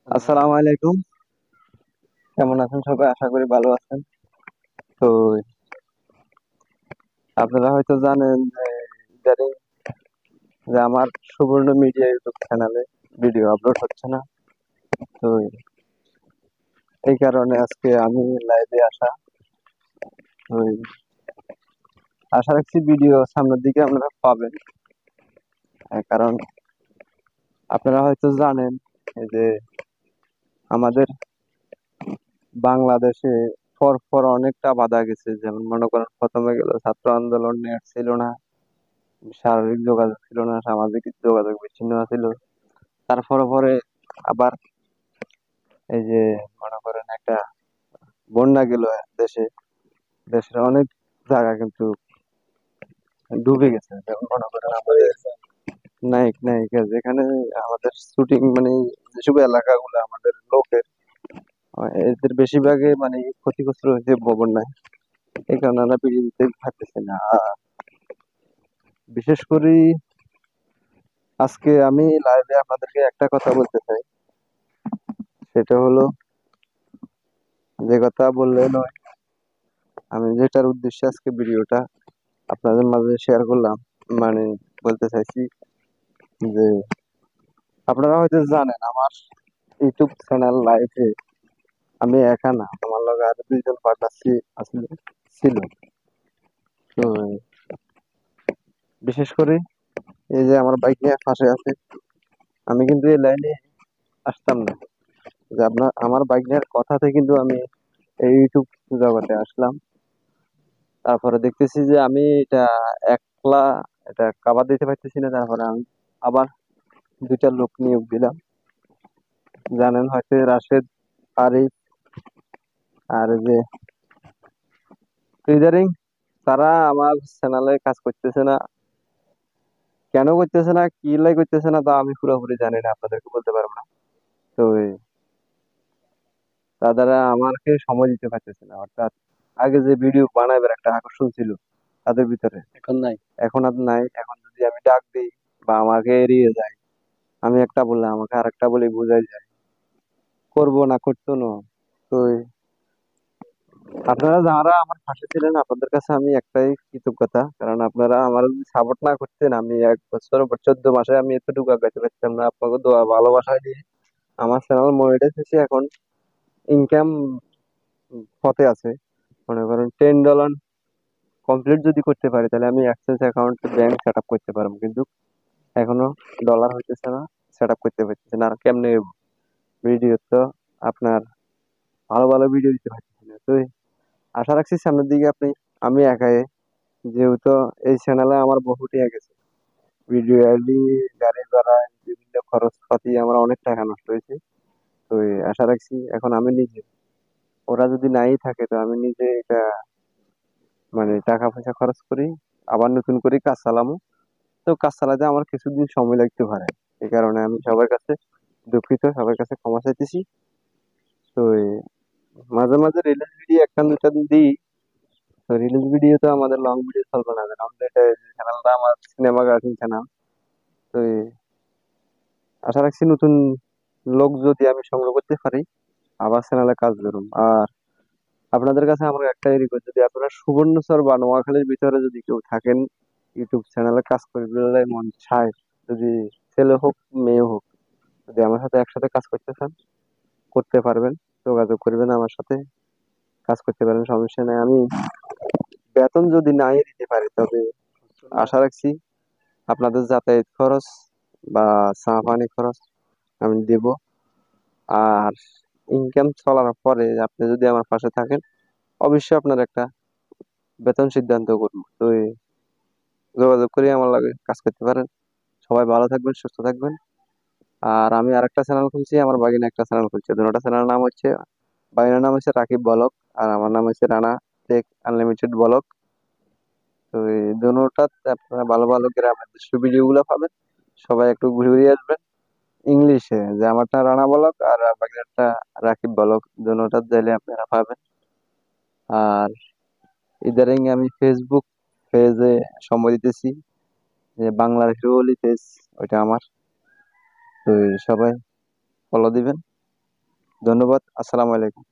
আসসালামু আলাইকুম। কেমন আছেন সবাই? আশা করি ভালো আছেন। তো আপনারা হয়তো জানেন যে ইদানিং যে আমার সুবর্ণ মিডিয়া ইউটিউব চ্যানেলে ভিডিও আপলোড হচ্ছে না। তো এই কারণে আজকে আমি লাইভে আসা। তো আশা রাখছি ভিডিও সামনের দিকে আপনারা পাবেন। কারণ আপনারা হয়তো জানেন এই যে আমাদের বাংলাদেশে পর অনেকটা বাধা গেছে। যেমন মনে করেন প্রথমে গেল ছাত্র আন্দোলন, নেট ছিল না, শারীরিক যোগাযোগ ছিল না, সামাজিক যোগাযোগ বিচ্ছিন্ন ছিল। তারপরে পরে আবার এই যে মনে করেন একটা বন্যা গেল দেশে, দেশের অনেক জায়গা কিন্তু ডুবে গেছে। যেমন মনে করেন আমাদের নায়ক নায়িকা যেখানে আমাদের শুটিং মানে যেসব এলাকাগুলো আমাদের লোকের এদের বেশিরভাগই মানে ক্ষতিগ্রস্ত হয়েছে বন্যায়। এই কারণে আমরা বেরিয়ে দিতে পারতেছি না। আর বিশেষ করে আজকে আমি লাইভে আপনাদেরকে একটা কথা বলতে চাই, সেটা হলো যে কথা বললে নয়, আমি যেটার উদ্দেশ্যে আজকে ভিডিওটা আপনাদের মাঝে শেয়ার করলাম, মানে বলতে চাইছি যে আপনারা হয়তো জানেন আমার ইউটিউব চ্যানেল লাইভে আমি একা না, আমার লগে আরো দুইজন পার্টনার আসলে ছিল। তো বিশেষ করে এই যে আমার বাইক নিয়ে পাশে আছে, আমি কিন্তু এই লাইনে আসতাম না। যে আপনার আমার বাইক নিয়ে কথাতে কিন্তু আমি এই ইউটিউব জগতে আসলাম। তারপরে দেখতেছি যে আমি এটা একলা এটা কাভার দিতে পারতেছি না। তারপরে আমি আবার দুইটা লোক নিয়োগ দিলাম। জানেন হয়তো রাশেদ, আরিফ, আর এই যে ইদারিং তারা আমার চ্যানেলে কাজ করতেছে না। কেন করতেছে না, কি লাই করতেছে না, তা আমি পুরোপুরি জানি না, আপনাদেরকে বলতে পারবো না। তো তারা আমাকে সময় দিতে পারতেছে না। অর্থাৎ আগে যে ভিডিও বানাবার একটা আকর্ষণ ছিল তাদের ভিতরে, এখন নাই। এখন আর নাই। এখন যদি আমি ডাক দিই বা আমাকে এড়িয়ে যায়, আমি একটা বললে আমাকে আরেকটা বলে বোঝাই যায়, করবো না করতো না। তো আপনারা যারা আমার পাশে ছিলেন আপনাদের কাছে আমি একটাই কৃতজ্ঞতা, কারণ আপনারা আমার যদি সাপোর্ট না করতেন আমি 1 বছর বা 14 মাসে আমি এতটুকু আগাইতে পারতাম না। আপনাকে দোয়া ভালোবাসা দিয়ে আমার চ্যানেল মনিটাইজ হয়েছে, এখন ইনকাম পথে আছে। মনে করেন $10 কমপ্লিট যদি করতে পারি তাহলে আমি access account bank set up করতে পারবো, কিন্তু এখনো ডলার হইতেছে না, সেট আপ করতে পারতেছে না। আর কেমনে ভিডিও তো আপনার ভালো ভালো ভিডিও দিতে পারতেছি না। তো আশা রাখছি সামনের দিকে আমি একাই, যেহেতু এই চ্যানেলে আমার বহু টাকা গেছে, ভিডিও এডি, গাড়ি ভাড়া, বিভিন্ন খরচ পাতি আমার অনেক টাকা নষ্ট হয়েছে। তো আশা রাখছি এখন আমি নিজে, ওরা যদি নাই থাকে তো আমি নিজে এটা মানে টাকা পয়সা খরচ করি, আবার নতুন করে কাজ চালামু। তো কাজ চালাতে আমার কিছুদিন সময় লাগতে পারে। এই কারণে আমি সবার কাছে দুঃখিত, সবার কাছে ক্ষমা চাইতেছি। তো মাঝে মাঝে রিলিজ ভিডিও একটা দুটা দিই। তো রিলিজ ভিডিও তো আমাদের লং ভিডিও চলবে না, কারণ এটা চ্যানেলটা আমার সিনেমা গার্ডিং চ্যানেল। তো আশা রাখছি নতুন লোক যদি আমি সংগ্রহ করতে পারি আবার চ্যানেলে কাজ করুন। আর আপনাদের কাছে আমার একটাই রিকোয়েস্ট, যদি আপনারা সুবর্ণচর বা নোয়াখালীর ভিতরে যদি কেউ থাকেন, ইউটিউব চ্যানেলে কাজ করতে মন চায়, যদি ছেলে হোক মেয়ে হোক, যদি আমার সাথে একসাথে কাজ করতে চান করতে পারবেন, যোগাযোগ করবেন আমার সাথে, কাজ করতে পারেন, সমস্যা নেই। আমি বেতন যদি নাই দিতে পারি তবে আশা রাখছি আপনাদের যাতায়াত খরচ বা চা পানি খরচ আমি দেব। আর ইনকাম চলার পরে আপনি যদি আমার পাশে থাকেন অবশ্যই আপনার একটা বেতন সিদ্ধান্ত করবো। তো যোগাযোগ করে আমার লাগে কাজ করতে পারেন। সবাই ভালো থাকবেন, সুস্থ থাকবেন। আর আমি আরেকটা চ্যানেল খুলছি, আমার বাগিনা একটা চ্যানেল খুলছে, দুটো চ্যানেলের নাম হচ্ছে, বাগিনার নাম হচ্ছে রাকিব ব্লগ, আর আমার নাম হচ্ছে রানা টেক আনলিমিটেড ব্লগ। তো এই দুটাতে আপনারা ভালো ভালো গ্রামের দৃশ্য ভিডিও গুলো পাবেন। সবাই একটু ঘুরে ঘুরে আসবেন। ইংলিশে যে আমারটা রানা ব্লগ আর বাগিনারটা রাকিব ব্লগ, দুটা চাইলে আপনারা পাবেন। আর ইদারিং আমি ফেসবুক পেজে সময় দিতেছি, যে বাংলার হিরোলি পেজ, ওইটা আমার। তো সবাই ফলো দিবেন। ধন্যবাদ। আসসালামু আলাইকুম।